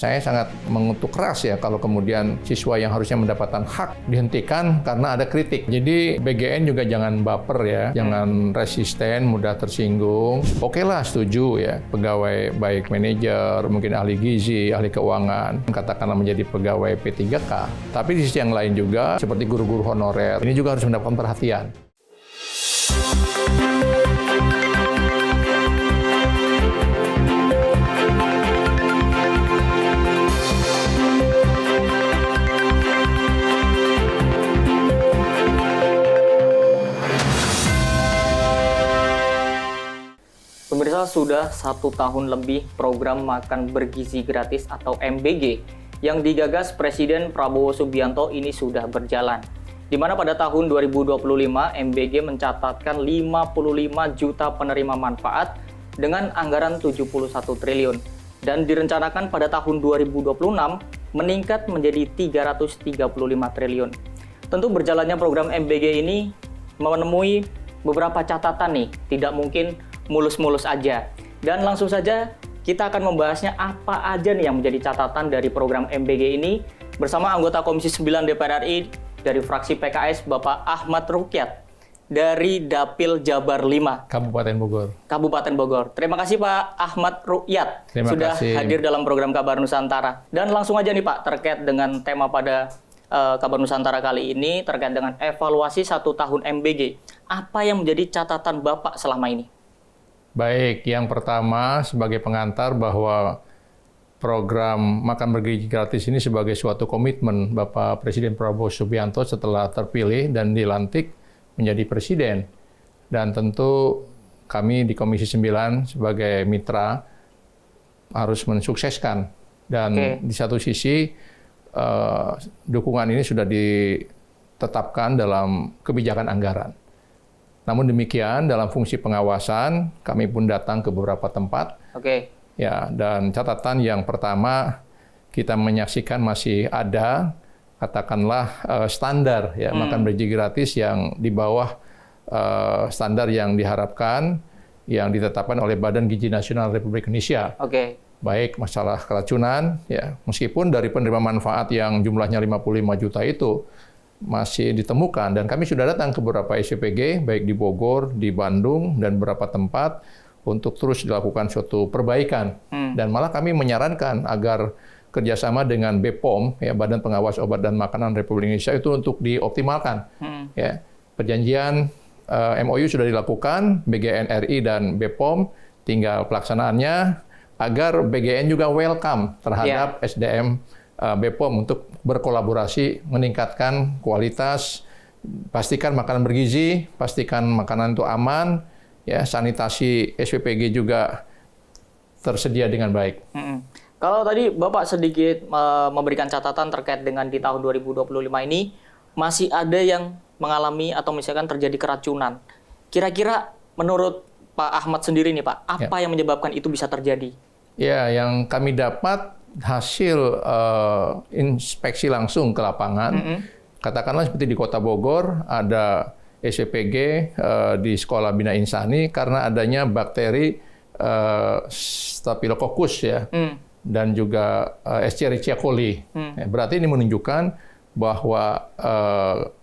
Saya sangat mengutuk keras ya kalau kemudian siswa yang harusnya mendapatkan hak dihentikan karena ada kritik. Jadi BGN juga jangan baper ya, jangan resisten, mudah tersinggung. Oke lah, setuju ya, pegawai baik manajer, mungkin ahli gizi, ahli keuangan, katakanlah menjadi pegawai P3K. Tapi di sisi yang lain juga, seperti guru-guru honorer, ini juga harus mendapatkan perhatian. Pemirsa, sudah 1 tahun lebih program Makan Bergizi Gratis atau MBG yang digagas Presiden Prabowo Subianto ini sudah berjalan. Di mana pada tahun 2025 MBG mencatatkan 55 juta penerima manfaat dengan anggaran 71 triliun. Dan direncanakan pada tahun 2026 meningkat menjadi 335 triliun. Tentu berjalannya program MBG ini menemui beberapa catatan nih, tidak mungkin mulus-mulus aja. Dan langsung saja kita akan membahasnya apa aja nih yang menjadi catatan dari program MBG ini bersama anggota Komisi 9 DPR RI dari fraksi PKS Bapak Ahmad Rukyat dari Dapil Jabar 5 Kabupaten Bogor. Terima kasih Pak Ahmad Rukyat sudah hadir dalam program Kabar Nusantara. Dan langsung aja nih Pak, terkait dengan tema pada Kabar Nusantara kali ini terkait dengan evaluasi 1 tahun MBG. Apa yang menjadi catatan Bapak selama ini? Baik, yang pertama sebagai pengantar bahwa program Makan Bergizi Gratis ini sebagai suatu komitmen Bapak Presiden Prabowo Subianto setelah terpilih dan dilantik menjadi presiden. Dan tentu kami di Komisi 9 sebagai mitra harus mensukseskan. Dan di satu sisi dukungan ini sudah ditetapkan dalam kebijakan anggaran. Namun demikian, dalam fungsi pengawasan, kami pun datang ke beberapa tempat. Ya, dan catatan yang pertama, kita menyaksikan masih ada, katakanlah standar ya makan bergizi gratis yang di bawah standar yang diharapkan, yang ditetapkan oleh Badan Gizi Nasional Republik Indonesia. Baik masalah keracunan, ya meskipun dari penerima manfaat yang jumlahnya 55 juta itu masih ditemukan, dan kami sudah datang ke beberapa SPPG baik di Bogor, di Bandung, dan beberapa tempat untuk terus dilakukan suatu perbaikan. Dan malah kami menyarankan agar kerjasama dengan BPOM, ya Badan Pengawas Obat dan Makanan Republik Indonesia, itu untuk dioptimalkan. Ya, perjanjian MOU sudah dilakukan, BGN RI dan BPOM, tinggal pelaksanaannya agar BGN juga welcome terhadap SDM BPOM untuk berkolaborasi meningkatkan kualitas, pastikan makanan bergizi, pastikan makanan itu aman, ya sanitasi SPPG juga tersedia dengan baik. Kalau tadi Bapak sedikit memberikan catatan terkait dengan di tahun 2025 ini masih ada yang mengalami atau misalkan terjadi keracunan. Kira-kira menurut Pak Ahmad sendiri nih Pak, apa yang menyebabkan itu bisa terjadi? Ya, yang kami dapat hasil inspeksi langsung ke lapangan, katakanlah seperti di Kota Bogor, ada SPPG di Sekolah Bina Insani karena adanya bakteri Staphylococcus ya, dan juga Escherichia coli. Berarti ini menunjukkan bahwa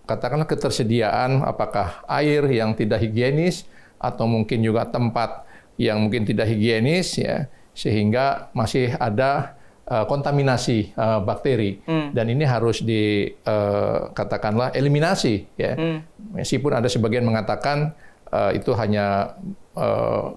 katakanlah ketersediaan apakah air yang tidak higienis atau mungkin juga tempat yang mungkin tidak higienis ya, sehingga masih ada kontaminasi bakteri, dan ini harus katakanlah eliminasi ya. Meskipun ada sebagian mengatakan itu hanya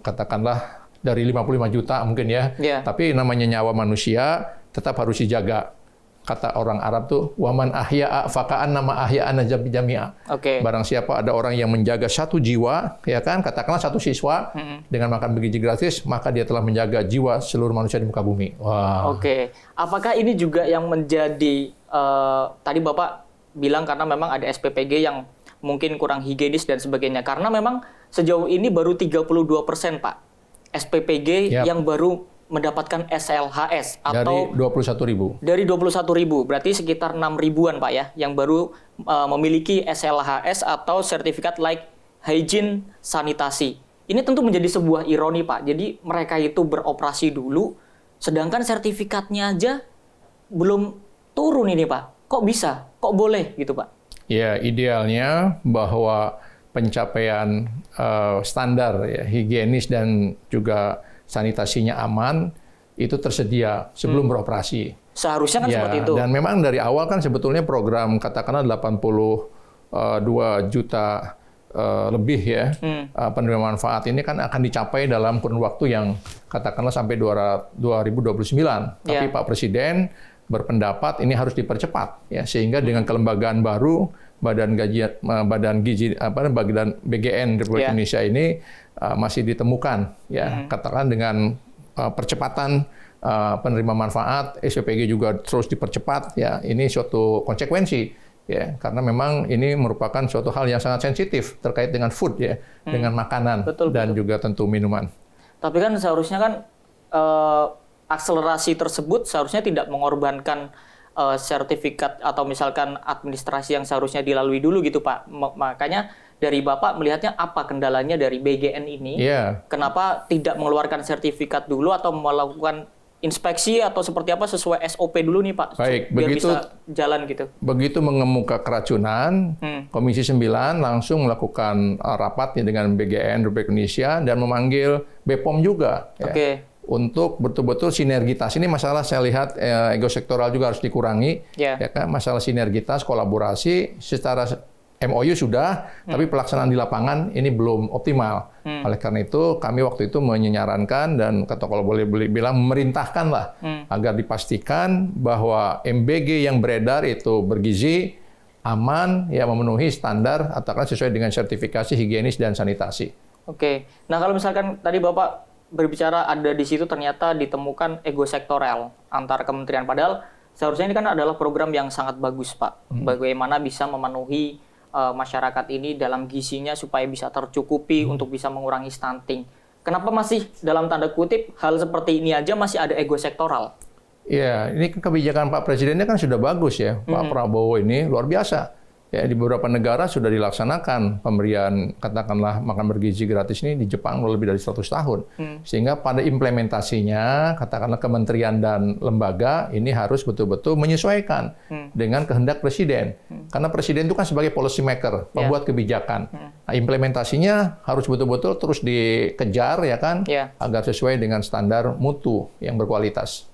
katakanlah dari 55 juta mungkin ya, tapi namanya nyawa manusia tetap harus dijaga. Kata orang Arab tuh, waman ahya'a faka'an nama ahya'ana jami'a. Barang siapa ada orang yang menjaga satu jiwa, ya kan, katakanlah satu siswa dengan makan bergizi gratis, maka dia telah menjaga jiwa seluruh manusia di muka bumi. Apakah ini juga yang menjadi tadi Bapak bilang karena memang ada SPPG yang mungkin kurang higienis dan sebagainya, karena memang sejauh ini baru 32% Pak SPPG yang baru mendapatkan SLHS atau dari 21.000, berarti sekitar 6 ribuan Pak ya yang baru memiliki SLHS atau Certificate Like Hygiene Sanitasi. Ini tentu menjadi sebuah ironi Pak. Jadi mereka itu beroperasi dulu, sedangkan sertifikatnya aja belum turun ini Pak. Kok bisa? Kok boleh gitu Pak? Ya, idealnya bahwa pencapaian standar ya, higienis dan juga sanitasinya aman itu tersedia sebelum beroperasi. Seharusnya kan Ya, seperti itu. dan memang dari awal kan sebetulnya program katakanlah 82 juta lebih ya penerima manfaat ini kan akan dicapai dalam kurun waktu yang katakanlah sampai 2029. Tapi Pak Presiden berpendapat ini harus dipercepat ya, sehingga dengan kelembagaan baru Badan BGN Republik Indonesia ini masih ditemukan ya, katakan dengan percepatan penerima manfaat, SPPG juga terus dipercepat ya, ini suatu konsekuensi ya, karena memang ini merupakan suatu hal yang sangat sensitif terkait dengan food ya, dengan makanan dan juga tentu minuman. Tapi kan seharusnya kan akselerasi tersebut seharusnya tidak mengorbankan sertifikat atau misalkan administrasi yang seharusnya dilalui dulu gitu Pak. Makanya dari Bapak melihatnya apa kendalanya dari BGN ini? Kenapa tidak mengeluarkan sertifikat dulu atau melakukan inspeksi atau seperti apa sesuai SOP dulu nih Pak? Baik, biar bisa jalan gitu. Begitu mengemuka keracunan, Komisi 9 langsung melakukan rapat dengan BGN Republik Indonesia dan memanggil BPOM juga. Ya. Untuk betul-betul sinergitas. Ini masalah saya lihat ego sektoral juga harus dikurangi. Ya kan? Masalah sinergitas, kolaborasi secara MOU sudah, tapi pelaksanaan di lapangan ini belum optimal. Oleh karena itu, kami waktu itu menyarankan dan kalau boleh bilang memerintahkan lah agar dipastikan bahwa MBG yang beredar itu bergizi, aman, ya memenuhi standar atau sesuai dengan sertifikasi higienis dan sanitasi. Oke. Nah, kalau misalkan tadi Bapak berbicara ada di situ ternyata ditemukan ego sektoral antar kementerian, padahal seharusnya ini kan adalah program yang sangat bagus Pak. Bagaimana bisa memenuhi masyarakat ini dalam gizinya supaya bisa tercukupi untuk bisa mengurangi stunting. Kenapa masih dalam tanda kutip hal seperti ini aja masih ada ego sektoral? Ya, ini kebijakan Pak Presidennya kan sudah bagus ya. Pak Prabowo ini luar biasa. Ya, di beberapa negara sudah dilaksanakan pemberian katakanlah makan bergizi gratis ini di Jepang lebih dari 100 tahun. Sehingga pada implementasinya katakanlah kementerian dan lembaga ini harus betul-betul menyesuaikan dengan kehendak presiden. Karena presiden itu kan sebagai policy maker, pembuat kebijakan. Nah, implementasinya harus betul-betul terus dikejar ya kan, agar sesuai dengan standar mutu yang berkualitas.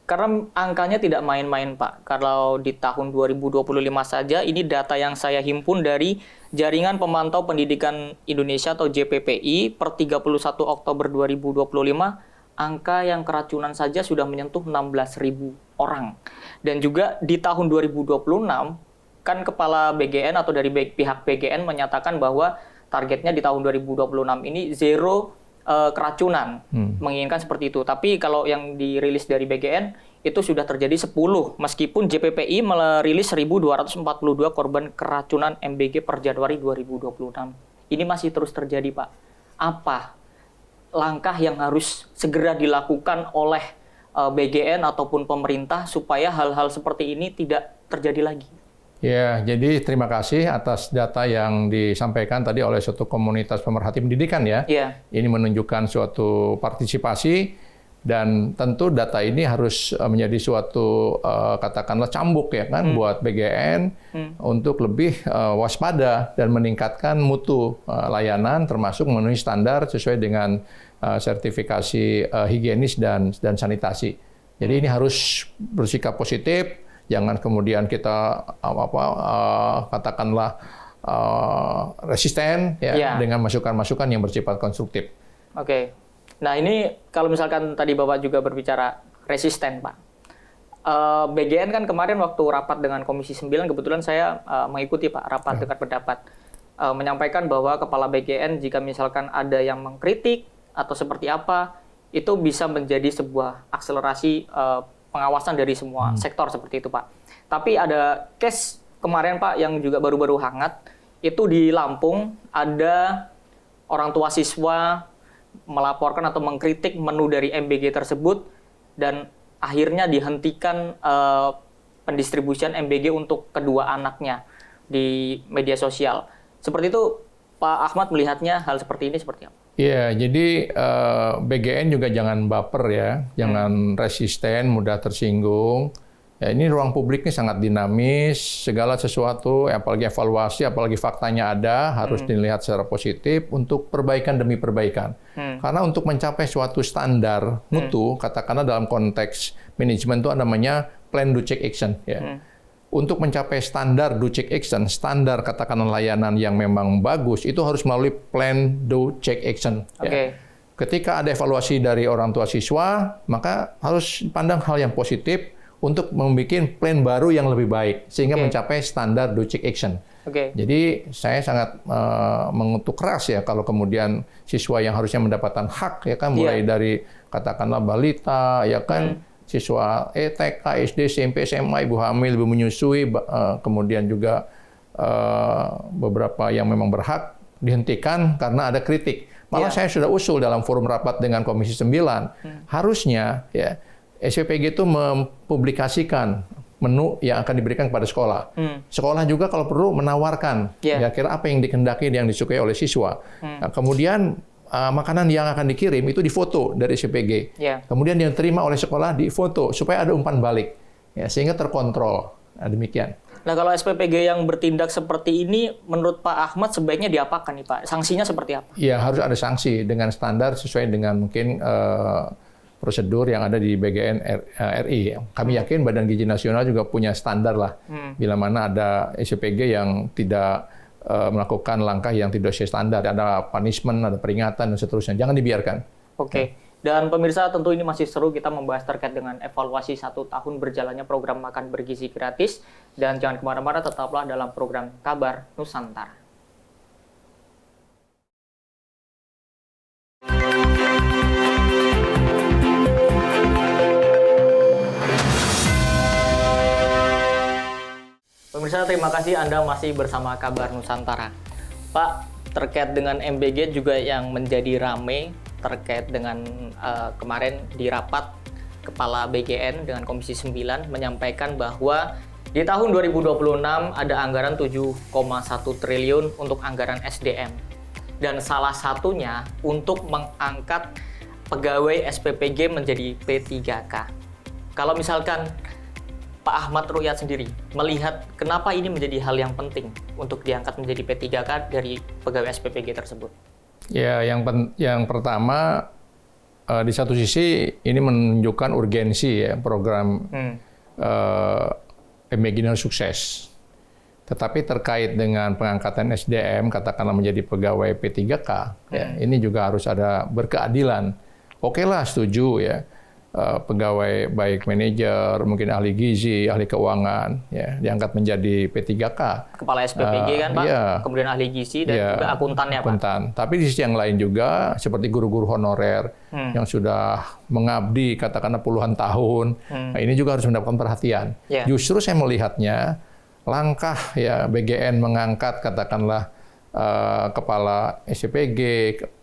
Karena angkanya tidak main-main, Pak. Kalau di tahun 2025 saja, ini data yang saya himpun dari Jaringan Pemantau Pendidikan Indonesia atau JPPI per 31 Oktober 2025, angka yang keracunan saja sudah menyentuh 16.000 orang. Dan juga di tahun 2026, kan Kepala BGN atau dari pihak BGN menyatakan bahwa targetnya di tahun 2026 ini zero keracunan, menginginkan seperti itu. Tapi kalau yang dirilis dari BGN itu sudah terjadi 10, meskipun JPPI merilis 1.242 korban keracunan MBG per Januari 2026. Ini masih terus terjadi, Pak. Apa langkah yang harus segera dilakukan oleh BGN ataupun pemerintah supaya hal-hal seperti ini tidak terjadi lagi? Ya, jadi terima kasih atas data yang disampaikan tadi oleh suatu komunitas pemerhati pendidikan ya. Ini menunjukkan suatu partisipasi dan tentu data ini harus menjadi suatu katakanlah cambuk ya kan buat BGN untuk lebih waspada dan meningkatkan mutu layanan termasuk memenuhi standar sesuai dengan sertifikasi higienis dan sanitasi. Jadi ini harus bersikap positif. Jangan kemudian kita katakanlah resisten ya, dengan masukan-masukan yang bersifat konstruktif. Oke. Nah ini kalau misalkan tadi Bapak juga berbicara resisten, Pak. BGN kan kemarin waktu rapat dengan Komisi 9, kebetulan saya mengikuti Pak rapat dengar pendapat. Menyampaikan bahwa Kepala BGN jika misalkan ada yang mengkritik atau seperti apa, itu bisa menjadi sebuah akselerasi pengawasan dari semua sektor seperti itu, Pak. Tapi ada case kemarin, Pak, yang juga baru-baru hangat, itu di Lampung ada orang tua siswa melaporkan atau mengkritik menu dari MBG tersebut dan akhirnya dihentikan pendistribusian MBG untuk kedua anaknya di media sosial. Seperti itu, Pak Ahmad melihatnya hal seperti ini seperti apa? Iya, jadi BGN juga jangan baper ya, jangan resisten, mudah tersinggung. Ya, ini ruang publik ini sangat dinamis, segala sesuatu, apalagi evaluasi, apalagi faktanya ada, harus dilihat secara positif untuk perbaikan demi perbaikan. Karena untuk mencapai suatu standar mutu, katakanlah dalam konteks manajemen itu namanya plan do check action. Ya. Untuk mencapai standar do check action, standar katakanlah layanan yang memang bagus, itu harus melalui plan do check action. Ya. Ketika ada evaluasi dari orang tua siswa, maka harus pandang hal yang positif, untuk membuat plan baru yang lebih baik sehingga mencapai standar do check action. Jadi saya sangat mengutuk keras ya kalau kemudian siswa yang harusnya mendapatkan hak ya kan mulai dari katakanlah balita ya kan siswa TK, SD, SMP, SMA, ibu hamil, ibu menyusui, kemudian juga beberapa yang memang berhak dihentikan karena ada kritik. Malah saya sudah usul dalam forum rapat dengan Komisi 9 harusnya ya SPPG itu mempublikasikan menu yang akan diberikan kepada sekolah. Sekolah juga kalau perlu menawarkan kira-kira apa yang dikehendaki yang disukai oleh siswa. Nah, kemudian makanan yang akan dikirim itu difoto dari SPPG. Kemudian yang diterima oleh sekolah difoto supaya ada umpan balik ya, sehingga terkontrol. Nah, demikian. Nah, kalau SPPG yang bertindak seperti ini menurut Pak Ahmad sebaiknya diapakan nih Pak? Sanksinya seperti apa? Ya, harus ada sanksi dengan standar sesuai dengan mungkin prosedur yang ada di BGN RI. Kami yakin Badan Gizi Nasional juga punya standar lah. Bila mana ada SPPG yang tidak melakukan langkah yang tidak sesuai standar, ada punishment, ada peringatan dan seterusnya. Jangan dibiarkan. Dan pemirsa, tentu ini masih seru kita membahas terkait dengan evaluasi 1 tahun berjalannya program makan bergizi gratis. Dan jangan kemana-mana, tetaplah dalam program Kabar Nusantara. Pemirsa, terima kasih Anda masih bersama Kabar Nusantara. Pak, terkait dengan MBG juga yang menjadi rame terkait dengan kemarin di rapat Kepala BGN dengan Komisi 9 menyampaikan bahwa di tahun 2026 ada anggaran 7,1 triliun untuk anggaran SDM. Dan salah satunya untuk mengangkat pegawai SPPG menjadi P3K. Kalau misalkan Pak Ahmad Ruhyat sendiri melihat kenapa ini menjadi hal yang penting untuk diangkat menjadi P3K dari pegawai SPPG tersebut? Ya, yang pertama di satu sisi ini menunjukkan urgensi ya program MBG ini sukses. Tetapi terkait dengan pengangkatan SDM katakanlah menjadi pegawai P3K, ya, ini juga harus ada berkeadilan. Oke lah, setuju ya. Pegawai baik manajer, mungkin ahli gizi, ahli keuangan, ya diangkat menjadi P3K. Kepala SPPG kan Pak, kemudian ahli gizi dan juga akuntannya Pak. Tapi di sisi yang lain juga seperti guru-guru honorer yang sudah mengabdi katakanlah puluhan tahun, nah ini juga harus mendapatkan perhatian. Justru saya melihatnya langkah ya BGN mengangkat katakanlah kepala SPPG,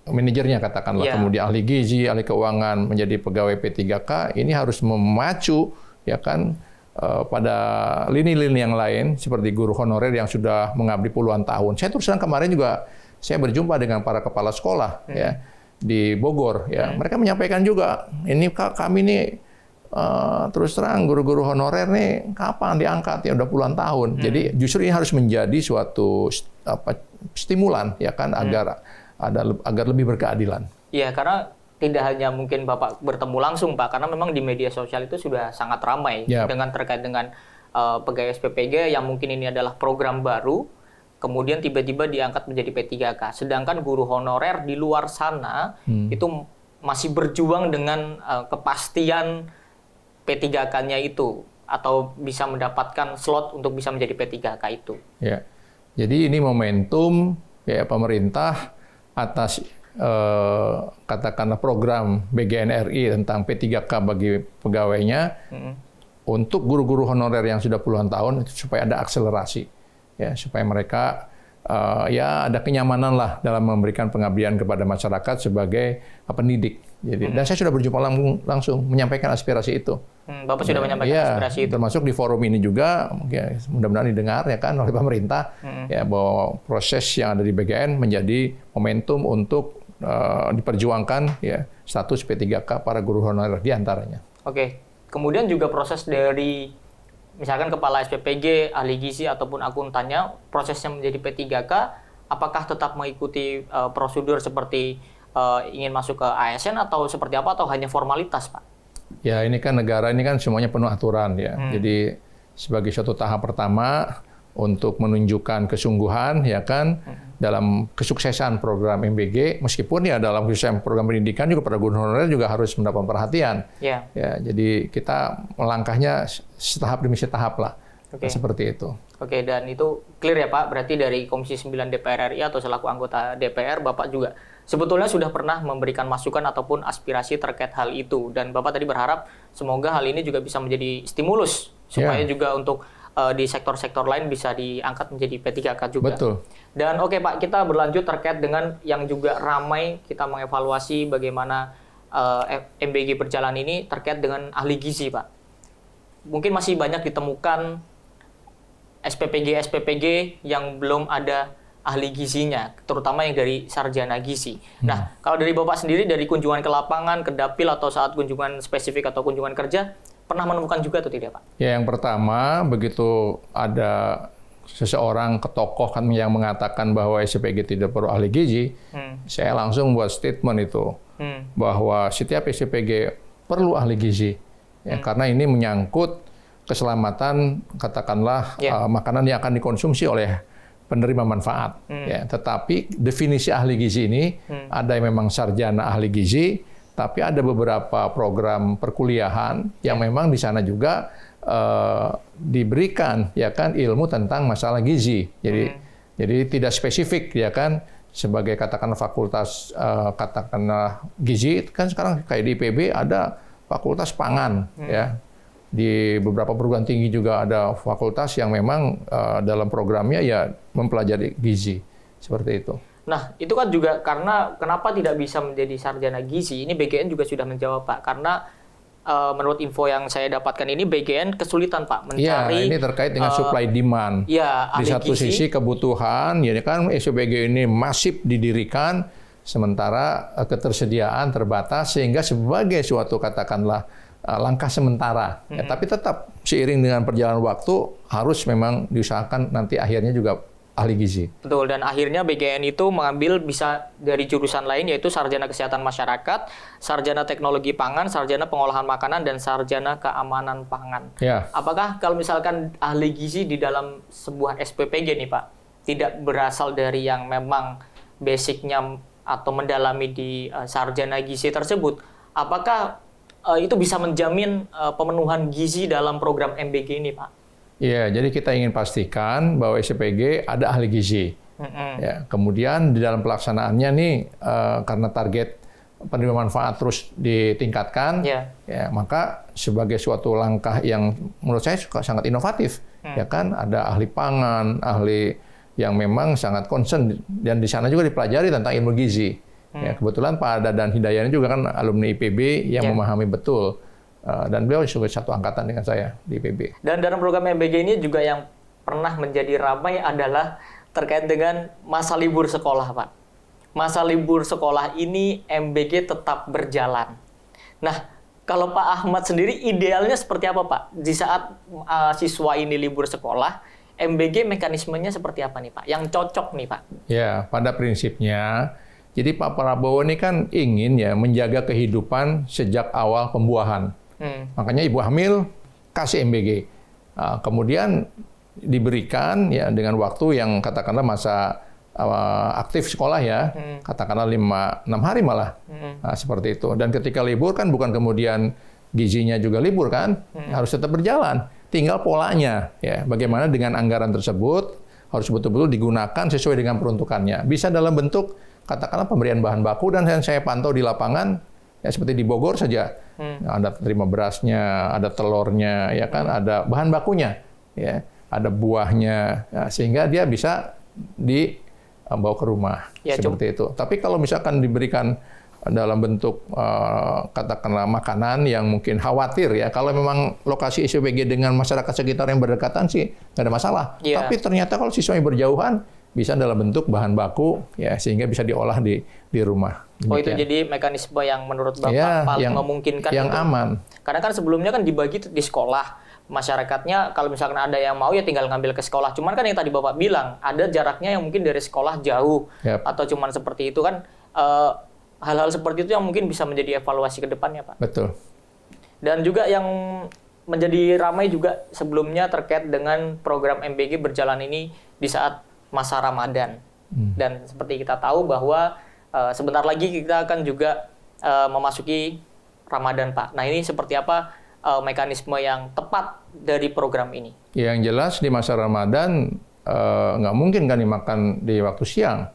manajernya katakanlah, kemudian ahli gizi, ahli keuangan menjadi pegawai P3K, ini harus memacu ya kan pada lini-lini yang lain seperti guru honorer yang sudah mengabdi puluhan tahun. Saya terus terang kemarin juga saya berjumpa dengan para kepala sekolah ya di Bogor ya. Mereka menyampaikan juga, ini kami nih terus terang guru-guru honorer nih kapan diangkat ya udah puluhan tahun. Jadi justru ini harus menjadi suatu stimulan ya kan agar lebih berkeadilan. Iya, karena tidak hanya mungkin Bapak bertemu langsung Pak, karena memang di media sosial itu sudah sangat ramai dengan terkait dengan pegawai SPPG yang mungkin ini adalah program baru, kemudian tiba-tiba diangkat menjadi P3K. Sedangkan guru honorer di luar sana itu masih berjuang dengan kepastian P3K-nya itu atau bisa mendapatkan slot untuk bisa menjadi P3K itu. Ya. Jadi ini momentum ya pemerintah atas katakanlah program BGN RI tentang P3K bagi pegawainya untuk guru-guru honorer yang sudah puluhan tahun supaya ada akselerasi ya supaya mereka ya ada kenyamanan lah dalam memberikan pengabdian kepada masyarakat sebagai pendidik. Jadi dan saya sudah berjumpa langsung menyampaikan aspirasi itu. Bapak sudah menyampaikan aspirasi itu. Termasuk di forum ini juga ya, mudah-mudahan didengar ya kan oleh pemerintah ya bahwa proses yang ada di BGN menjadi momentum untuk diperjuangkan ya status P3K para guru honorer di antaranya. Kemudian juga proses dari misalkan kepala SPPG, ahli gizi ataupun akuntannya prosesnya menjadi P3K, apakah tetap mengikuti prosedur seperti ingin masuk ke ASN atau seperti apa atau hanya formalitas, Pak? Ya, ini kan negara ini kan semuanya penuh aturan ya. Jadi sebagai suatu tahap pertama untuk menunjukkan kesungguhan ya kan dalam kesuksesan program MBG, meskipun ya dalam kesuksesan program pendidikan juga para guru honorer juga harus mendapat perhatian. Ya, jadi kita melangkahnya setahap demi setahap lah. Seperti itu. Oke, dan itu clear ya Pak, berarti dari Komisi 9 DPR RI atau selaku anggota DPR, Bapak juga sebetulnya sudah pernah memberikan masukan ataupun aspirasi terkait hal itu. Dan Bapak tadi berharap semoga hal ini juga bisa menjadi stimulus, supaya juga untuk di sektor-sektor lain bisa diangkat menjadi P3K juga. Betul. Dan oke Pak, kita berlanjut terkait dengan yang juga ramai kita mengevaluasi bagaimana MBG berjalan ini terkait dengan ahli gizi Pak. Mungkin masih banyak ditemukan SPPG yang belum ada ahli gizinya, terutama yang dari sarjana gizi. Nah, kalau dari Bapak sendiri, dari kunjungan ke lapangan, ke dapil, atau saat kunjungan spesifik atau kunjungan kerja, pernah menemukan juga atau tidak, Pak? Ya, yang pertama, begitu ada seseorang tokoh kan yang mengatakan bahwa SPPG tidak perlu ahli gizi, saya langsung buat statement itu, bahwa setiap SPPG perlu ahli gizi. Ya, karena ini menyangkut keselamatan, katakanlah makanan yang akan dikonsumsi oleh penerima manfaat. Ya, tetapi definisi ahli gizi ini ada yang memang sarjana ahli gizi, tapi ada beberapa program perkuliahan yang memang di sana juga diberikan ya kan ilmu tentang masalah gizi. Jadi tidak spesifik ya kan sebagai katakanlah fakultas katakanlah gizi kan sekarang kayak di IPB ada fakultas pangan ya. Di beberapa perguruan tinggi juga ada fakultas yang memang dalam programnya ya mempelajari gizi, seperti itu. Nah, itu kan juga karena kenapa tidak bisa menjadi sarjana gizi, ini BGN juga sudah menjawab Pak, karena menurut info yang saya dapatkan ini BGN kesulitan Pak mencari. Ya, ini terkait dengan supply demand. Ya, di satu sisi kebutuhan, ya kan SPPG ini masif didirikan, sementara ketersediaan terbatas, sehingga sebagai suatu katakanlah langkah sementara, ya, tapi tetap seiring dengan perjalanan waktu harus memang diusahakan nanti akhirnya juga ahli gizi. Betul, dan akhirnya BGN itu mengambil bisa dari jurusan lain yaitu sarjana kesehatan masyarakat, sarjana teknologi pangan, sarjana pengolahan makanan, dan sarjana keamanan pangan. Ya. Apakah kalau misalkan ahli gizi di dalam sebuah SPPG nih Pak, tidak berasal dari yang memang basicnya atau mendalami di sarjana gizi tersebut, apakah itu bisa menjamin pemenuhan gizi dalam program MBG ini, Pak? Iya, jadi kita ingin pastikan bahwa SPPG ada ahli gizi. Ya, kemudian di dalam pelaksanaannya nih, karena target penerima manfaat terus ditingkatkan, ya, maka sebagai suatu langkah yang menurut saya sangat inovatif, ya kan, ada ahli pangan, ahli yang memang sangat concern, dan di sana juga dipelajari tentang ilmu gizi. Ya, kebetulan Pak Ada dan Hidayah ini juga kan alumni IPB yang memahami betul, dan beliau juga satu angkatan dengan saya di IPB. Dan dalam program MBG ini juga yang pernah menjadi ramai adalah terkait dengan masa libur sekolah, Pak. Masa libur sekolah ini MBG tetap berjalan. Nah, kalau Pak Ahmad sendiri idealnya seperti apa, Pak? Di saat siswa ini libur sekolah, MBG mekanismenya seperti apa nih, Pak? Yang cocok nih, Pak? Ya, pada prinsipnya, jadi Pak Prabowo ini kan ingin ya menjaga kehidupan sejak awal pembuahan. Makanya ibu hamil kasih MBG. Kemudian diberikan ya dengan waktu yang katakanlah masa aktif sekolah ya, katakanlah 5-6 hari malah, seperti itu. Dan ketika libur kan bukan kemudian gizinya juga libur kan, harus tetap berjalan. Tinggal polanya ya, bagaimana dengan anggaran tersebut harus betul-betul digunakan sesuai dengan peruntukannya. Bisa dalam bentuk katakanlah pemberian bahan baku, dan yang saya pantau di lapangan ya seperti di Bogor saja, ada terima berasnya, ada telurnya, ya kan, ada bahan bakunya, ya, ada buahnya, ya, sehingga dia bisa dibawa ke rumah ya, seperti itu. Tapi kalau misalkan diberikan dalam bentuk katakanlah makanan yang mungkin khawatir ya, kalau memang lokasi SPPG dengan masyarakat sekitar yang berdekatan sih nggak ada masalah. Yeah. Tapi ternyata kalau siswanya berjauhan bisa dalam bentuk bahan baku ya, sehingga bisa diolah di rumah. Oh, itu jadi mekanisme yang menurut Bapak paling memungkinkan, yang aman. Karena kan sebelumnya kan dibagi di sekolah, masyarakatnya kalau misalkan ada yang mau ya tinggal ngambil ke sekolah. Cuman kan yang tadi Bapak bilang ada jaraknya yang mungkin dari sekolah jauh atau cuman seperti itu kan hal-hal seperti itu yang mungkin bisa menjadi evaluasi ke depannya, Pak. Betul. Dan juga yang menjadi ramai juga sebelumnya terkait dengan program MBG berjalan ini di saat masa Ramadan. Dan seperti kita tahu bahwa sebentar lagi kita akan juga memasuki Ramadan, Pak. Nah, ini seperti apa mekanisme yang tepat dari program ini? Yang jelas di masa Ramadan nggak mungkin kan dimakan di waktu siang,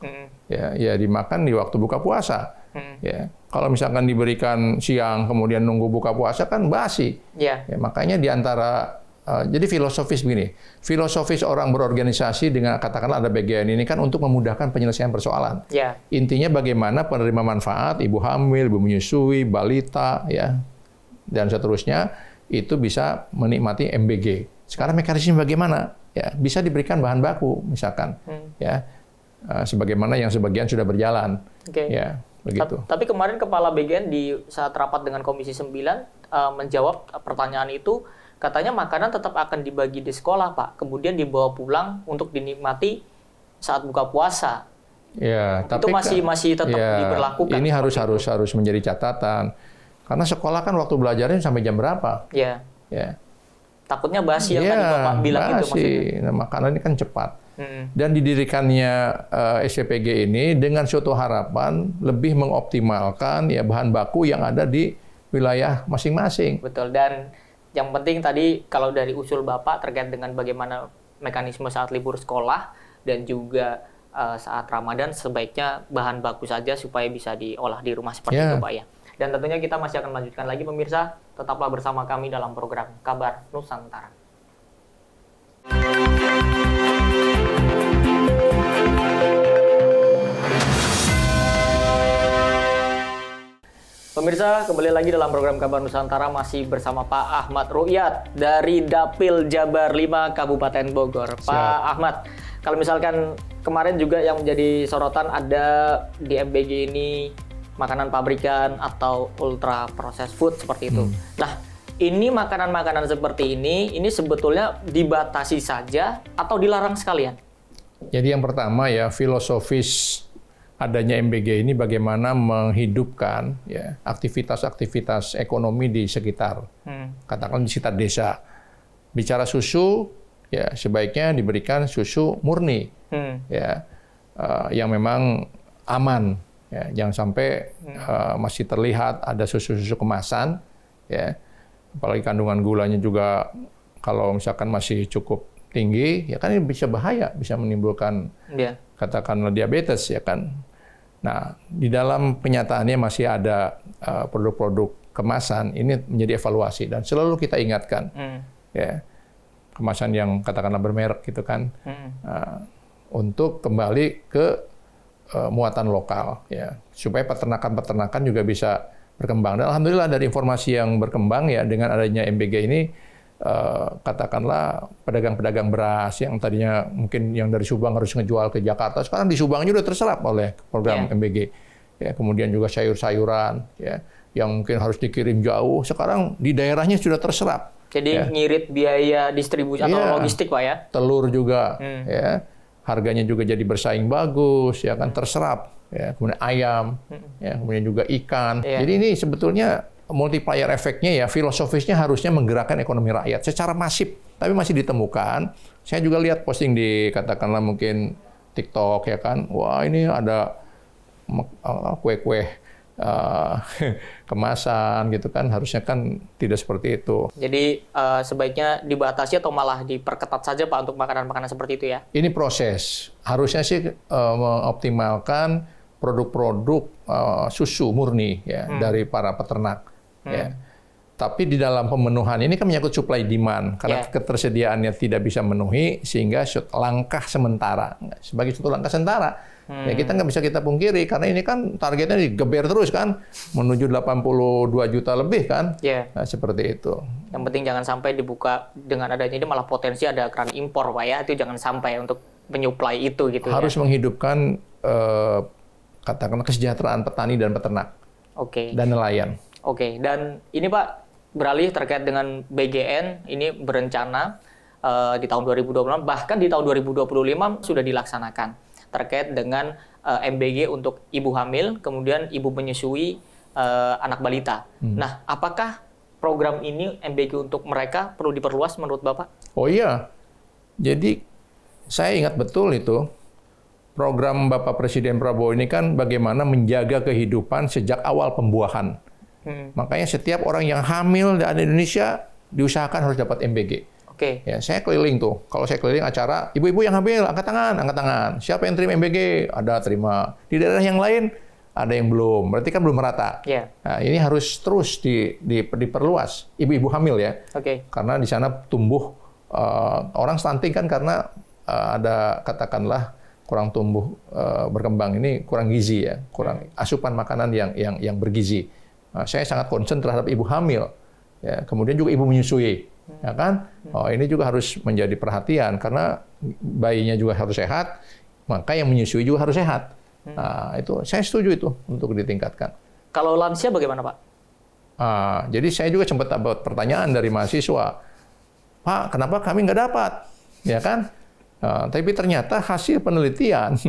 ya dimakan di waktu buka puasa. Ya, kalau misalkan diberikan siang kemudian nunggu buka puasa kan basi. Ya, makanya di antara jadi filosofis begini, filosofis orang berorganisasi dengan katakanlah ada BGN ini kan untuk memudahkan penyelesaian persoalan. Intinya bagaimana penerima manfaat, ibu hamil, ibu menyusui, balita, ya, dan seterusnya itu bisa menikmati MBG. Sekarang mekanisme bagaimana? Ya, bisa diberikan bahan baku misalkan, ya, sebagaimana yang sebagian sudah berjalan. Ya, begitu. Tapi kemarin Kepala BGN di saat rapat dengan Komisi 9 menjawab pertanyaan itu, katanya makanan tetap akan dibagi di sekolah, Pak. Kemudian dibawa pulang untuk dinikmati saat buka puasa. Ya, itu masih tetap diberlakukan. Ini harus menjadi catatan. Karena sekolah kan waktu belajarnya sampai jam berapa? Ya. Ya. Takutnya basi yang tadi Bapak bilang itu maksudnya. Nah, makanan ini kan cepat. Dan didirikannya SCPG ini dengan suatu harapan lebih mengoptimalkan ya bahan baku yang ada di wilayah masing-masing. Betul. Dan yang penting tadi kalau dari usul Bapak terkait dengan bagaimana mekanisme saat libur sekolah dan juga saat Ramadan sebaiknya bahan baku saja supaya bisa diolah di rumah seperti itu, Pak, ya. Dan tentunya kita masih akan melanjutkan lagi, pemirsa. Tetaplah bersama kami dalam program Kabar Nusantara. Pemirsa, kembali lagi dalam program Kabar Nusantara masih bersama Pak Ahmad Ru'yat dari Dapil Jabar 5 Kabupaten Bogor. Siap. Pak Ahmad, kalau misalkan kemarin juga yang menjadi sorotan ada di MBG ini makanan pabrikan atau ultra processed food seperti itu. Nah, ini makanan-makanan seperti ini sebetulnya dibatasi saja atau dilarang sekalian? Jadi yang pertama ya filosofis adanya MBG ini bagaimana menghidupkan ya aktivitas-aktivitas ekonomi di sekitar, katakan di sekitar desa. Bicara susu ya sebaiknya diberikan susu murni, ya yang memang aman. Ya, jangan sampai masih terlihat ada susu-susu kemasan, ya, apalagi kandungan gulanya juga kalau misalkan masih cukup tinggi, ya kan ini bisa bahaya, bisa menimbulkan katakanlah diabetes, ya kan. Nah, di dalam kenyataannya masih ada produk-produk kemasan ini menjadi evaluasi dan selalu kita ingatkan, ya, kemasan yang katakanlah bermerek gitu kan, untuk kembali ke muatan lokal, ya, supaya peternakan juga bisa berkembang. Dan alhamdulillah dari informasi yang berkembang ya dengan adanya MBG ini, katakanlah pedagang-pedagang beras yang tadinya mungkin yang dari Subang harus ngejual ke Jakarta, sekarang di Subang juga terserap oleh program MBG. Ya, kemudian juga sayur-sayuran, ya, yang mungkin harus dikirim jauh, sekarang di daerahnya sudah terserap. Jadi ngirit biaya distribusi atau logistik, Pak, ya? Telur juga, ya. Harganya juga jadi bersaing bagus, ya kan, terserap, ya, kemudian ayam, ya, kemudian juga ikan. Jadi ini sebetulnya multiplier efeknya ya, filosofisnya harusnya menggerakkan ekonomi rakyat secara masif, tapi masih ditemukan. Saya juga lihat posting di katakanlah mungkin TikTok, ya kan, wah ini ada kue-kue kemasan gitu kan, harusnya kan tidak seperti itu. Jadi sebaiknya dibatasi atau malah diperketat saja, Pak, untuk makanan-makanan seperti itu ya? Ini proses. Harusnya sih mengoptimalkan produk-produk susu murni ya dari para peternak. Ya. Tapi di dalam pemenuhan ini kan menyangkut supply demand, karena ketersediaannya tidak bisa memenuhi sehingga langkah sementara. Sebagai suatu langkah sementara, ya kita nggak bisa kita pungkiri, karena ini kan targetnya digeber terus kan, menuju 82 juta lebih kan, nah, seperti itu. Yang penting jangan sampai dibuka dengan adanya ini malah potensi ada keran impor, Pak, ya, itu jangan sampai untuk menyuplai itu gitu. Harus menghidupkan katakanlah kesejahteraan petani dan peternak, dan nelayan. Dan ini, Pak, beralih terkait dengan BGN ini berencana di tahun 2026, bahkan di tahun 2025 sudah dilaksanakan terkait dengan MBG untuk ibu hamil, kemudian ibu menyusui anak balita. Nah, apakah program ini MBG untuk mereka perlu diperluas menurut Bapak? Oh iya, jadi saya ingat betul itu program Bapak Presiden Prabowo ini kan bagaimana menjaga kehidupan sejak awal pembuahan. Makanya setiap orang yang hamil di Indonesia diusahakan harus dapat MBG. Oke. Ya, saya keliling tuh. Kalau saya keliling acara, ibu-ibu yang hamil, angkat tangan, angkat tangan. Siapa yang terima MBG? Ada terima. Di daerah yang lain ada yang belum. Berarti kan belum merata. Yeah. Nah, ini harus terus diperluas. Ibu-ibu hamil ya. Oke. Karena di sana tumbuh orang stunting kan karena ada katakanlah kurang tumbuh berkembang, ini kurang gizi ya, kurang asupan makanan yang bergizi. Saya sangat concern terhadap ibu hamil. Ya, kemudian juga ibu menyusui. Ya kan? Oh, ini juga harus menjadi perhatian karena bayinya juga harus sehat, maka yang menyusui juga harus sehat. Nah, itu saya setuju itu untuk ditingkatkan. Kalau lansia bagaimana, Pak? Jadi saya juga sempat dapat pertanyaan dari mahasiswa, Pak, kenapa kami nggak dapat? Ya kan? Tapi ternyata hasil penelitian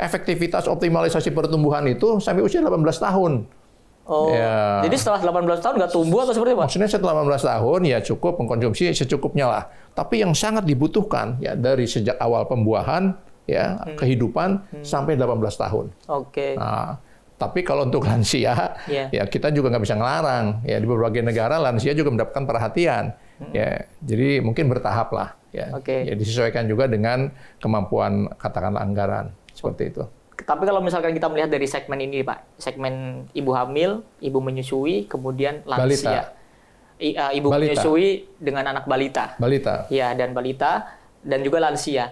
efektivitas optimalisasi pertumbuhan itu sampai usia 18 tahun. Oh, ya. Jadi setelah 18 tahun nggak tumbuh atau seperti apa? Maksudnya setelah 18 tahun ya cukup mengkonsumsi secukupnya lah. Tapi yang sangat dibutuhkan ya dari sejak awal pembuahan ya kehidupan sampai 18 tahun. Oke. Nah, tapi kalau untuk lansia ya kita juga nggak bisa ngelarang. Ya di berbagai negara lansia juga mendapatkan perhatian. Ya, jadi mungkin bertahap lah. Ya, ya disesuaikan juga dengan kemampuan katakanlah anggaran seperti itu. Tapi kalau misalkan kita melihat dari segmen ini, Pak, segmen ibu hamil, ibu menyusui, kemudian lansia, ibu menyusui dengan anak balita, ya dan balita dan juga lansia.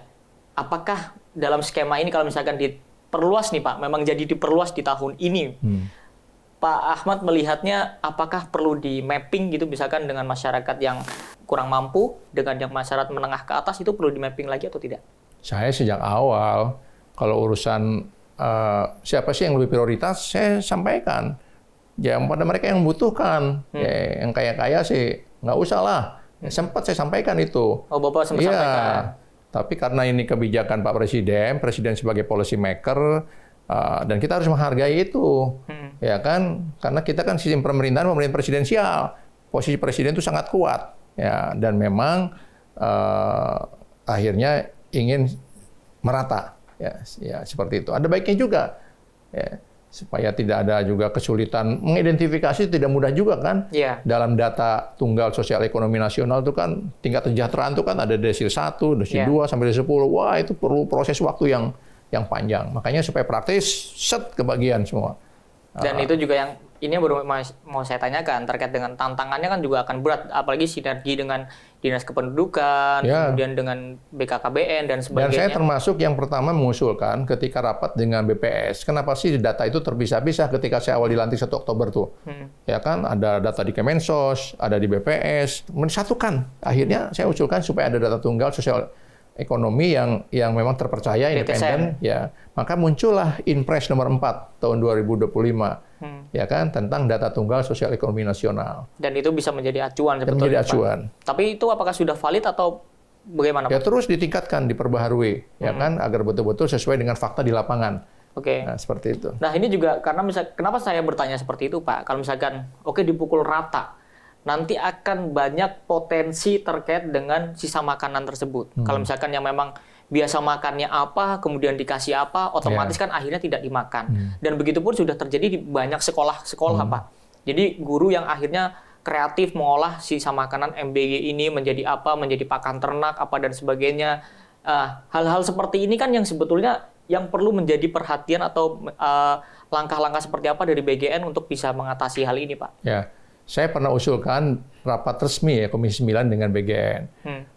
Apakah dalam skema ini kalau misalkan diperluas nih, Pak, memang jadi diperluas di tahun ini, Pak Ahmad melihatnya apakah perlu di mapping gitu, misalkan dengan masyarakat yang kurang mampu, dengan yang masyarakat menengah ke atas itu perlu di mapping lagi atau tidak? Saya sejak awal kalau urusan siapa sih yang lebih prioritas, saya sampaikan. Ya, pada mereka yang membutuhkan. Ya, yang kaya-kaya sih nggak usah lah. Ya, sempat saya sampaikan itu. Oh, Bapak sempat sampaikan. Tapi karena ini kebijakan Pak Presiden sebagai policy maker, dan kita harus menghargai itu. Ya kan? Karena kita kan sistem pemerintahan presidensial. Posisi presiden itu sangat kuat. Ya, dan memang akhirnya ingin merata. Ya, seperti itu. Ada baiknya juga, ya, supaya tidak ada juga kesulitan mengidentifikasi, tidak mudah juga kan. Dalam data tunggal sosial ekonomi nasional itu kan tingkat kesejahteraan itu kan ada desil 1, desil 2 sampai desil 10. Wah, itu perlu proses waktu yang panjang. Makanya supaya praktis, set kebagian semua. Dan itu juga yang ini baru mau saya tanyakan terkait dengan tantangannya kan juga akan berat, apalagi sinergi dengan Dinas Kependudukan, kemudian dengan BKKBN dan sebagainya. Dan saya termasuk yang pertama mengusulkan ketika rapat dengan BPS, kenapa sih data itu terpisah-pisah ketika saya awal dilantik 1 Oktober tuh. Ya kan, ada data di Kemensos, ada di BPS, disatukan. Akhirnya saya usulkan supaya ada data tunggal sosial ekonomi yang memang terpercaya, independen, ya. Maka muncullah Inpres nomor 4 tahun 2025. Ya kan, tentang data tunggal sosial ekonomi nasional. Dan itu bisa menjadi acuan sebetulnya, menjadi acuan. Pak. Tapi itu apakah sudah valid atau bagaimana, Pak? Ya terus ditingkatkan, diperbaharui, ya kan, agar betul-betul sesuai dengan fakta di lapangan. Nah, seperti itu. Nah, ini juga karena kenapa saya bertanya seperti itu, Pak? Kalau misalkan dipukul rata, nanti akan banyak potensi terkait dengan sisa makanan tersebut. Kalau misalkan yang memang biasa makannya apa, kemudian dikasih apa, otomatis kan akhirnya tidak dimakan. Dan begitu pun sudah terjadi di banyak sekolah-sekolah, Pak. Jadi guru yang akhirnya kreatif mengolah sisa makanan MBG ini menjadi apa, menjadi pakan ternak, apa dan sebagainya. Hal-hal seperti ini kan yang sebetulnya yang perlu menjadi perhatian atau langkah-langkah seperti apa dari BGN untuk bisa mengatasi hal ini, Pak? Ya. Saya pernah usulkan rapat resmi ya Komisi 9 dengan BGN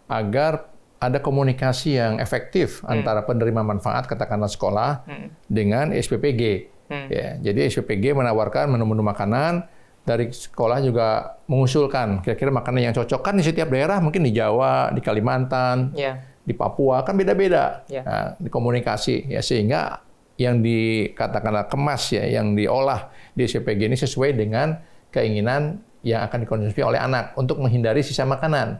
agar ada komunikasi yang efektif antara penerima manfaat katakanlah sekolah dengan SPPG. Ya, jadi SPPG menawarkan menu-menu makanan, dari sekolah juga mengusulkan kira-kira makanan yang cocok kan di setiap daerah, mungkin di Jawa, di Kalimantan, di Papua kan beda-beda. Nah, dikomunikasi ya sehingga yang dikatakanlah kemas ya, yang diolah di SPPG ini sesuai dengan keinginan yang akan dikonsumsi oleh anak untuk menghindari sisa makanan.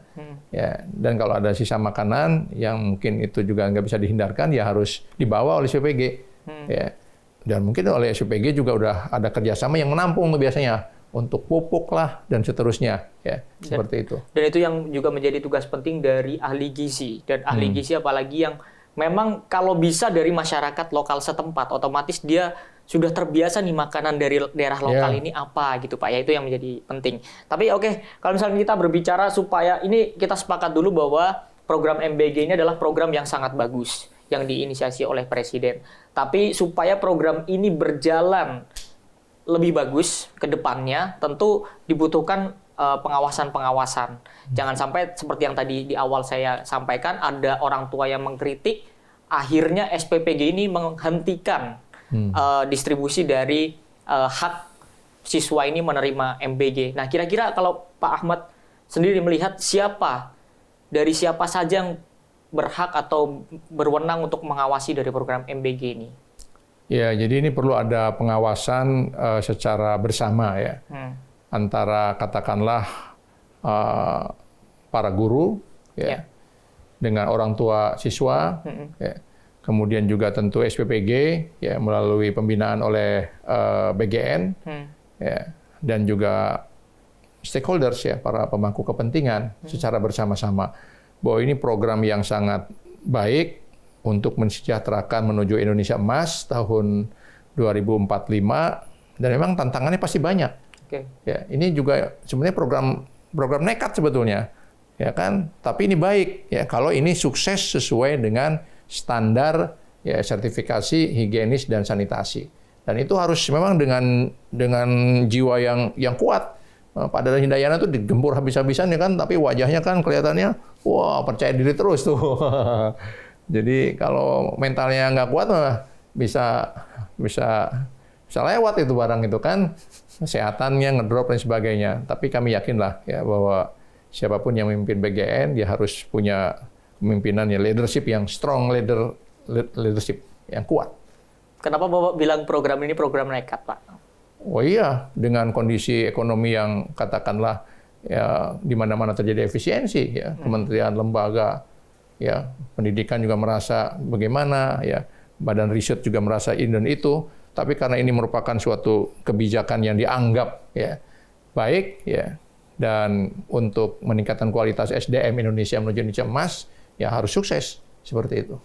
Ya, dan kalau ada sisa makanan yang mungkin itu juga nggak bisa dihindarkan, ya harus dibawa oleh SPPG. Ya. Dan mungkin oleh SPPG juga udah ada kerjasama yang menampung biasanya untuk pupuk lah dan seterusnya, ya seperti itu. Dan itu yang juga menjadi tugas penting dari ahli gizi, dan ahli gizi apalagi yang memang kalau bisa dari masyarakat lokal setempat, otomatis dia sudah terbiasa nih makanan dari daerah lokal ini apa gitu Pak, ya itu yang menjadi penting. Tapi oke, kalau misalnya kita berbicara supaya ini kita sepakat dulu bahwa program MBG ini adalah program yang sangat bagus yang diinisiasi oleh Presiden. Tapi supaya program ini berjalan lebih bagus ke depannya, tentu dibutuhkan pengawasan-pengawasan. Jangan sampai seperti yang tadi di awal saya sampaikan, ada orang tua yang mengkritik, akhirnya SPPG ini menghentikan distribusi dari hak siswa ini menerima MBG. Nah, kira-kira kalau Pak Ahmad sendiri melihat dari siapa saja yang berhak atau berwenang untuk mengawasi dari program MBG ini? Ya, jadi ini perlu ada pengawasan secara bersama ya, antara katakanlah para guru, ya, dengan orang tua siswa, ya. Kemudian juga tentu SPPG ya melalui pembinaan oleh BGN, ya, dan juga stakeholders ya, para pemangku kepentingan secara bersama-sama bahwa ini program yang sangat baik untuk mensejahterakan menuju Indonesia Emas tahun 2045, dan memang tantangannya pasti banyak. Ya, ini juga sebenarnya program nekat sebetulnya, ya kan? Tapi ini baik ya kalau ini sukses sesuai dengan standar ya sertifikasi higienis dan sanitasi. Dan itu harus memang dengan jiwa yang kuat. Pak Dadan Hindayana tuh digempur habis-habisan ya kan, tapi wajahnya kan kelihatannya wah percaya diri terus tuh. Jadi kalau mentalnya nggak kuat bisa lewat itu barang itu kan, kesehatannya ngedrop dan sebagainya. Tapi kami yakinlah ya bahwa siapapun yang memimpin BGN dia harus punya kepemimpinan ya, leadership yang strong, leadership yang kuat. Kenapa Bapak bilang program ini program nekat, Pak? Oh iya, dengan kondisi ekonomi yang katakanlah ya di mana-mana terjadi efisiensi ya, kementerian, lembaga, ya pendidikan juga merasa bagaimana ya, badan riset juga merasa ini dan itu, tapi karena ini merupakan suatu kebijakan yang dianggap ya baik ya, dan untuk meningkatkan kualitas SDM Indonesia menuju Indonesia Emas ya harus sukses seperti itu.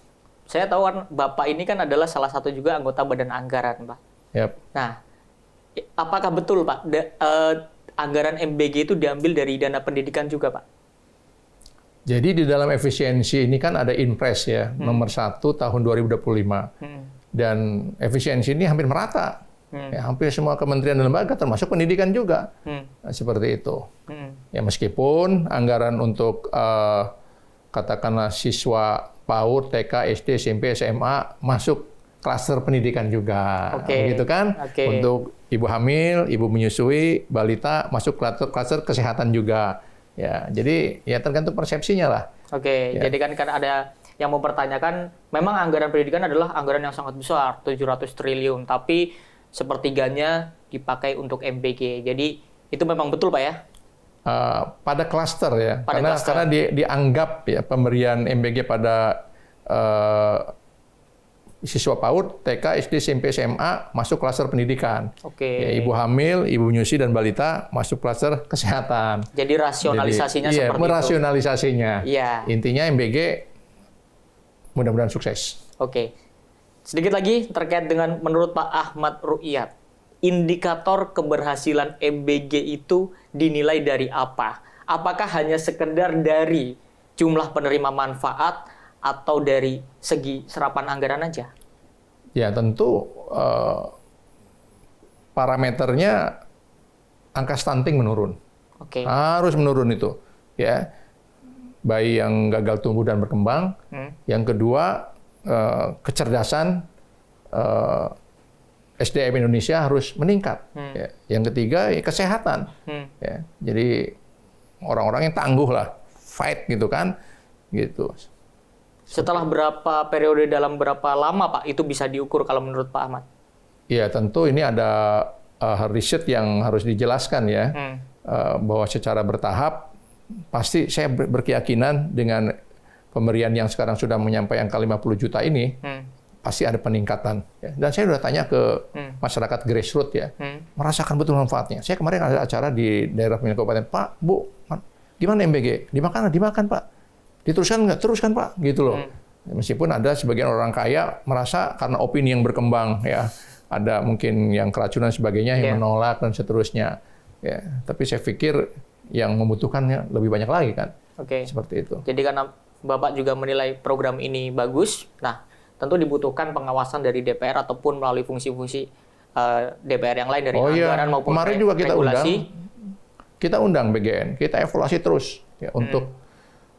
Saya tahu kan Bapak ini kan adalah salah satu juga anggota Badan Anggaran, Pak. Yep. Nah, apakah betul Pak anggaran MBG itu diambil dari dana pendidikan juga, Pak? Jadi di dalam efisiensi ini kan ada Inpres ya, nomor 1 tahun 2025. Dan efisiensi ini hampir merata. Ya, hampir semua kementerian dan lembaga termasuk pendidikan juga. Nah, seperti itu. Ya meskipun anggaran untuk katakanlah siswa PAUD, TK, SD, SMP, SMA masuk klaster pendidikan juga. Begitu kan? Untuk ibu hamil, ibu menyusui, balita masuk klaster kesehatan juga. Ya, jadi ya tergantung persepsinya lah. Ya. Jadi kan ada yang mempertanyakan, memang anggaran pendidikan adalah anggaran yang sangat besar, 700 triliun, tapi sepertiganya dipakai untuk MBG. Jadi itu memang betul, Pak ya? Pada klaster ya, karena dianggap ya pemberian MBG pada siswa PAUD, TK, SD, SMP, SMA masuk klaster pendidikan. Ya, ibu hamil, ibu menyusui dan balita masuk klaster kesehatan. Jadi rasionalisasinya seperti itu. Merasionalisasinya. Iya. Intinya MBG mudah-mudahan sukses. Sedikit lagi terkait dengan menurut Pak Ahmad Ru'iyat, indikator keberhasilan MBG itu dinilai dari apa? Apakah hanya sekedar dari jumlah penerima manfaat atau dari segi serapan anggaran aja? Ya tentu parameternya angka stunting menurun. Harus menurun itu. Ya, bayi yang gagal tumbuh dan berkembang. Yang kedua kecerdasan SDM Indonesia harus meningkat. Ya. Yang ketiga ya, kesehatan. Ya. Jadi orang-orang yang tangguh lah, fight gitu kan, gitu. Setelah berapa periode, dalam berapa lama Pak itu bisa diukur kalau menurut Pak Ahmad? Ya tentu ini ada riset yang harus dijelaskan ya. bahwa secara bertahap pasti saya berkeyakinan dengan pemberian yang sekarang sudah mencapai angka 50 juta ini, pasti ada peningkatan. Ya. Dan saya sudah tanya ke masyarakat grassroots ya, merasakan betul manfaatnya. Saya kemarin ada acara di daerah pemilihan kabupaten, Pak, Bu, gimana MBG? Dimakan Pak. Diteruskan nggak? Teruskan Pak, gitu loh. Meskipun ada sebagian orang kaya merasa karena opini yang berkembang, ya, ada mungkin yang keracunan sebagainya yang menolak dan seterusnya. Ya, tapi saya pikir yang membutuhkannya lebih banyak lagi kan. Seperti itu. Jadi karena Bapak juga menilai program ini bagus, nah tentu dibutuhkan pengawasan dari DPR ataupun melalui fungsi-fungsi DPR yang lain dari anggaran maupun kemarin juga regulasi. Kita undang BGN, kita evaluasi terus ya untuk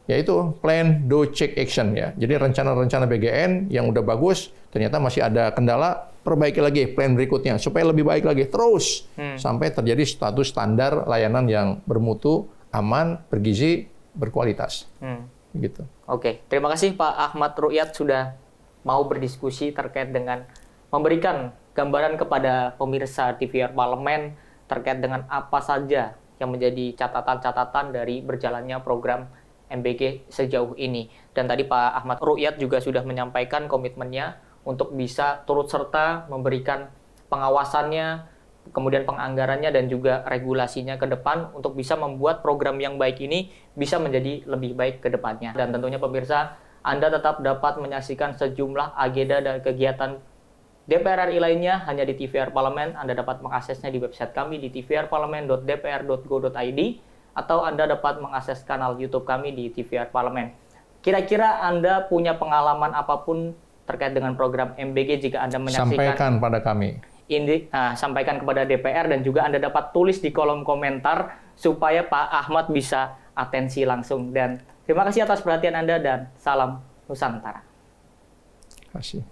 yaitu plan, do, check, action ya. Jadi rencana-rencana BGN yang udah bagus, ternyata masih ada kendala, perbaiki lagi plan berikutnya supaya lebih baik lagi terus sampai terjadi status standar layanan yang bermutu, aman, bergizi, berkualitas. Gitu. Oke, terima kasih Pak Ahmad Ruqyat sudah mau berdiskusi terkait dengan memberikan gambaran kepada pemirsa TVR Parlemen terkait dengan apa saja yang menjadi catatan-catatan dari berjalannya program MBG sejauh ini. Dan tadi Pak Ahmad Ruqyat juga sudah menyampaikan komitmennya untuk bisa turut serta memberikan pengawasannya, kemudian penganggarannya dan juga regulasinya ke depan untuk bisa membuat program yang baik ini bisa menjadi lebih baik ke depannya. Dan tentunya pemirsa, Anda tetap dapat menyaksikan sejumlah agenda dan kegiatan DPR RI lainnya hanya di TVR Parlemen. Anda dapat mengaksesnya di website kami di tvrparlemen.dpr.go.id atau Anda dapat mengakses kanal YouTube kami di TVR Parlemen. Kira-kira Anda punya pengalaman apapun terkait dengan program MBG jika Anda menyaksikan? Sampaikan pada kami. Sampaikan kepada DPR dan juga Anda dapat tulis di kolom komentar supaya Pak Ahmad bisa atensi langsung. Dan terima kasih atas perhatian Anda dan salam Nusantara. Terima kasih.